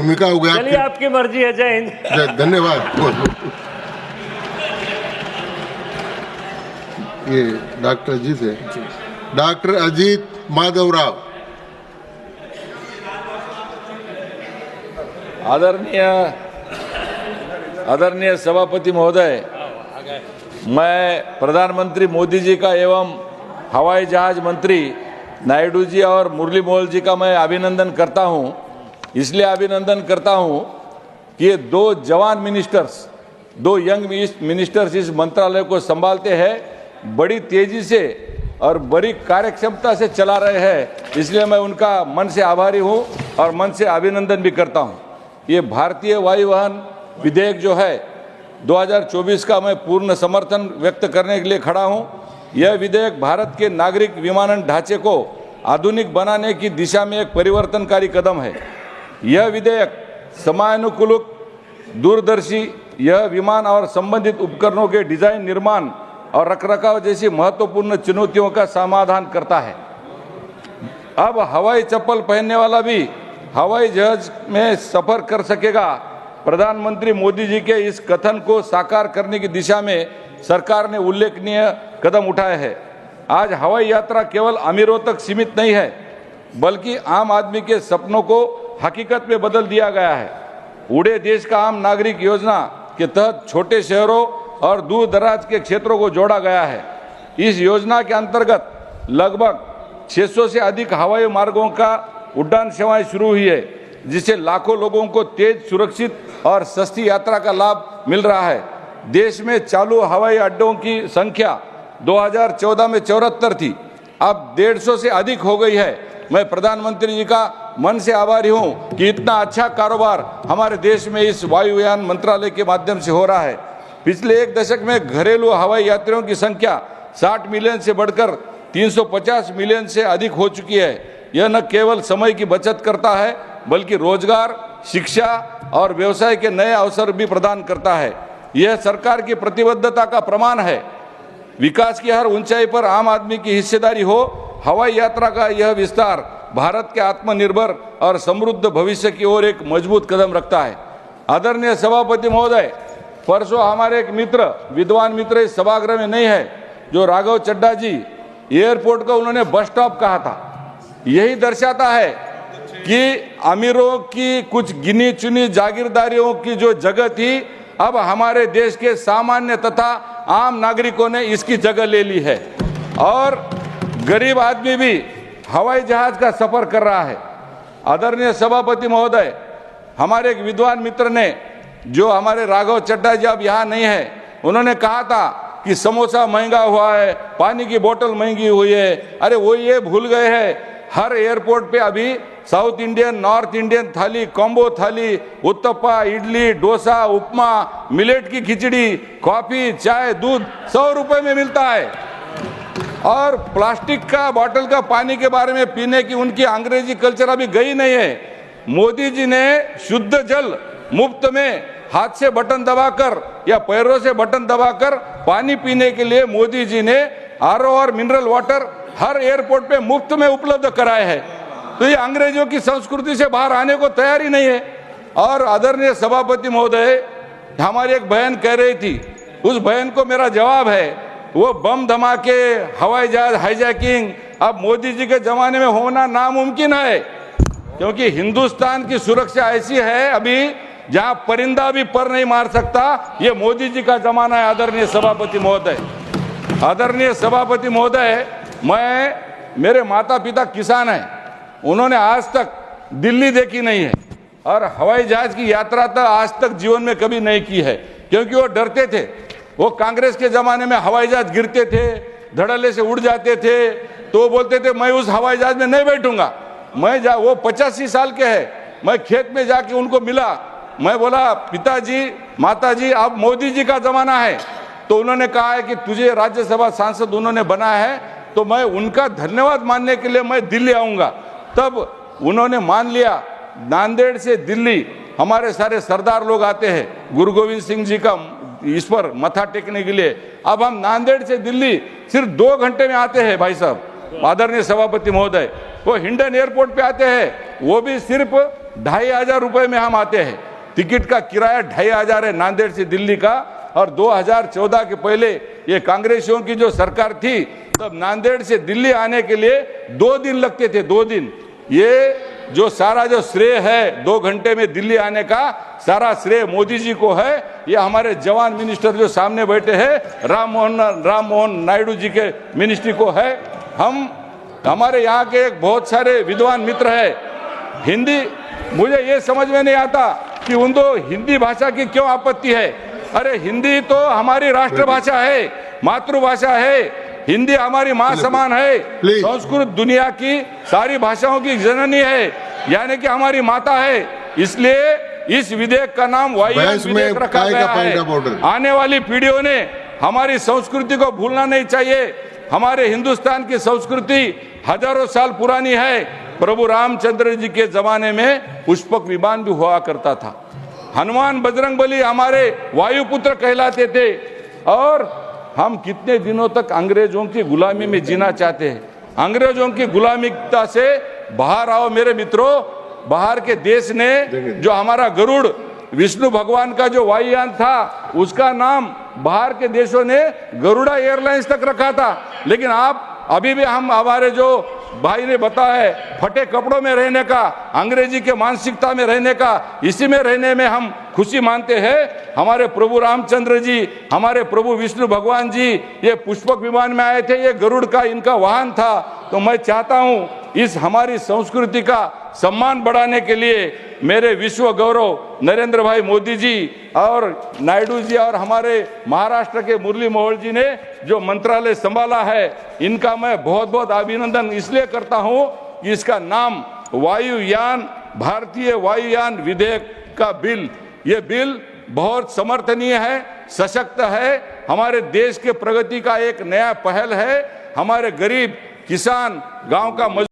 भूमिका हो गया। चलिए आपकी मर्जी है। जय हिंद। धन्यवाद। ये डॉक्टर अजीत है, डॉक्टर अजीत माधवराव। आदरणीय सभापति महोदय, मैं प्रधानमंत्री मोदी जी का एवं हवाई जहाज मंत्री नायडू जी और मुरली मनोहर जी का मैं अभिनंदन करता हूं। इसलिए अभिनंदन करता हूं कि ये दो जवान मिनिस्टर्स, दो यंग मिनिस्टर्स इस मंत्रालय को संभालते हैं, बड़ी तेजी से और बड़ी कार्यक्षमता से चला रहे हैं। इसलिए मैं उनका मन से आभारी हूं और मन से अभिनंदन भी करता हूं। ये भारतीय वायुयान विधेयक जो है 2024 का मैं पूर्ण समर्थन व्यक्त करने के लिए खड़ा हूं। यह विधेयक भारत के नागरिक विमानन ढांचे को आधुनिक बनाने की दिशा में एक परिवर्तनकारी कदम है। यह विधेयक समयानुकूल, दूरदर्शी यह विमान और संबंधित उपकरणों के डिजाइन, निर्माण और रखरखाव जैसी महत्वपूर्ण चुनौतियों का समाधान करता है। अब हवाई चप्पल पहनने वाला भी हवाई जहाज में सफर कर सकेगा। प्रधानमंत्री मोदी जी के इस कथन को साकार करने की दिशा में सरकार ने उल्लेखनीय कदम उठाए हैं। आज हवाई यात्रा केवल अमीरों तक सीमित नहीं है, बल्कि आम आदमी के सपनों को हकीकत में बदल दिया गया है। उड़े देश का आम नागरिक योजना के तहत छोटे शहरों और दूर दराज के क्षेत्रों को जोड़ा गया है। इस योजना के अंतर्गत लगभग 600 से अधिक हवाई मार्गों का उड़ान सेवाएं शुरू हुई है, जिससे लाखों लोगों को तेज, सुरक्षित और सस्ती यात्रा का लाभ मिल रहा है। देश में चालू हवाई अड्डों की संख्या 2014 में 74 थी, अब 150 से अधिक हो गई है। मैं प्रधानमंत्री जी का मन से आभारी हूं कि इतना अच्छा कारोबार हमारे देश में इस वायुयान मंत्रालय के माध्यम से हो रहा है। पिछले एक दशक में घरेलू हवाई यात्रियों की संख्या 60 मिलियन से बढ़कर 350 मिलियन से अधिक हो चुकी है। यह न केवल समय की बचत करता है, बल्कि रोजगार, शिक्षा और व्यवसाय के नए अवसर भी प्रदान करता है। यह सरकार की प्रतिबद्धता का प्रमाण है। विकास की हर ऊंचाई पर आम आदमी की हिस्सेदारी हो। हवाई यात्रा का यह विस्तार भारत के आत्मनिर्भर और समृद्ध भविष्य की ओर एक मजबूत कदम रखता है। आदरणीय सभापति महोदय, परसों हमारे एक मित्र, विद्वान मित्र इस सभागृह में नहीं है, जो राघव चड्ढा जी, एयरपोर्ट को उन्होंने बस स्टॉप कहा था। यही दर्शाता है कि अमीरों की कुछ गिनी चुनी जागीरदारियों की जो जगह थी, अब हमारे देश के सामान्य तथा आम नागरिकों ने इसकी जगह ले ली है और गरीब आदमी भी हवाई जहाज का सफर कर रहा है। आदरणीय सभापति महोदय, हमारे एक विद्वान मित्र ने, जो हमारे राघव चड्ढा जी अब यहाँ नहीं है, उन्होंने कहा था कि समोसा महंगा हुआ है, पानी की बोतल महंगी हुई है। अरे वो ये भूल गए हैं, हर एयरपोर्ट पे अभी साउथ इंडियन, नॉर्थ इंडियन थाली, कॉम्बो थाली, उत्तपा, इडली, डोसा, उपमा, मिलेट की खिचड़ी, कॉफी, चाय, दूध 100 रुपए में मिलता है। और प्लास्टिक का बोतल का पानी के बारे में पीने की उनकी अंग्रेजी कल्चर अभी गई नहीं है। मोदी जी ने शुद्ध जल मुफ्त में हाथ से बटन दबाकर या पैरों से बटन दबाकर पानी पीने के लिए मोदी जी ने आरओ और मिनरल वाटर हर एयरपोर्ट पे मुफ्त में उपलब्ध कराए हैं। तो ये अंग्रेजों की संस्कृति से बाहर आने को तैयार ही नहीं है। और आदरणीय सभापति महोदय, हमारी एक बहन कह रही थी, उस बहन को मेरा जवाब है, वो बम धमाके, हवाई जहाज हाईजैकिंग अब मोदी जी के जमाने में होना नामुमकिन है, क्योंकि हिंदुस्तान की सुरक्षा ऐसी है अभी जहां परिंदा भी पर नहीं मार सकता। ये मोदी जी का जमाना है। आदरणीय सभापति महोदय, आदरणीय सभापति महोदय, मेरे माता पिता किसान हैं, उन्होंने आज तक दिल्ली देखी नहीं है और हवाई जहाज की यात्रा तो आज तक जीवन में कभी नहीं की है, क्योंकि वो डरते थे। वो कांग्रेस के जमाने में हवाई जहाज गिरते थे, धड़ल्ले से उड़ जाते थे, तो बोलते थे मैं उस हवाई जहाज में नहीं बैठूंगा। वो 85 साल के हैं, मैं खेत में जाके उनको मिला, मैं बोला पिताजी, माताजी, अब मोदी जी का जमाना है। तो उन्होंने कहा है कि तुझे राज्यसभा सांसद उन्होंने बनाया है, तो मैं उनका धन्यवाद मानने के लिए मैं दिल्ली आऊंगा। तब उन्होंने मान लिया। नांदेड़ से दिल्ली हमारे सारे सरदार लोग आते हैं गुरु गोविंद सिंह जी का इस पर मथा टेकने के लिए। अब हम नांदेड़ से दिल्ली सिर्फ 2 घंटे में आते हैं भाई साहब। आदरणीय सभापति महोदय, वो हिंडन एयरपोर्ट पे आते हैं, वो भी सिर्फ 2,500 रुपए में हम आते हैं। टिकट का किराया 2,500 है नांदेड़ से दिल्ली का। और 2014 के पहले ये कांग्रेसियों की जो सरकार थी, तब नांदेड़ से दिल्ली आने के लिए 2 दिन लगते थे, 2 दिन। ये जो सारा जो श्रेय है 2 घंटे में दिल्ली आने का, सारा श्रेय मोदी जी को है। ये हमारे जवान मिनिस्टर जो सामने बैठे हैं, राम मोहन नायडू जी के मिनिस्ट्री को है। हमारे यहाँ के एक बहुत सारे विद्वान मित्र है। हिंदी मुझे ये समझ में नहीं आता कि उनको हिंदी भाषा की क्यों आपत्ति है। अरे हिंदी तो हमारी राष्ट्रभाषा है, मातृभाषा है। हिंदी हमारी माँ समान है। संस्कृत दुनिया की सारी भाषाओं की जननी है, यानी कि हमारी माता है। इसलिए इस विधेयक का नाम वायुयान विधेयक रखा गया है। आने वाली पीढ़ियों ने हमारी संस्कृति को भूलना नहीं चाहिए। हमारे हिंदुस्तान की संस्कृति हजारों साल पुरानी है। प्रभु रामचंद्र जी के जमाने में पुष्पक विमान भी हुआ करता था। हनुमान बजरंगबली हमारे वायुपुत्र कहलाते थे। और हम कितने दिनों तक अंग्रेजों की गुलामी में जीना चाहते हैं। अंग्रेजों की गुलामीता से बाहर आओ मेरे मित्रों। बाहर के देश ने जो हमारा गरुड़, विष्णु भगवान का जो वायुयान था, उसका नाम बाहर के देशों ने गरुड़ा एयरलाइंस तक रखा था। लेकिन आप अभी भी हमारे जो भाई ने बताया है, फटे कपड़ों में रहने का, अंग्रेजी के मानसिकता में रहने का, इसी में रहने में हम खुशी मानते हैं। हमारे प्रभु रामचंद्र जी, हमारे प्रभु विष्णु भगवान जी ये पुष्पक विमान में आए थे, ये गरुड़ का इनका वाहन था। तो मैं चाहता हूँ इस हमारी संस्कृति का सम्मान बढ़ाने के लिए मेरे विश्व गौरव नरेंद्र भाई मोदी जी और नायडू जी और हमारे महाराष्ट्र के मुरली मनोहर जी ने जो मंत्रालय संभाला है, इनका मैं बहुत बहुत अभिनंदन इसलिए करता हूं कि इसका नाम वायुयान, भारतीय वायुयान विधेयक का बिल, ये बिल बहुत समर्थनीय है, सशक्त है, हमारे देश के प्रगति का एक नया पहल है। हमारे गरीब किसान, गांव का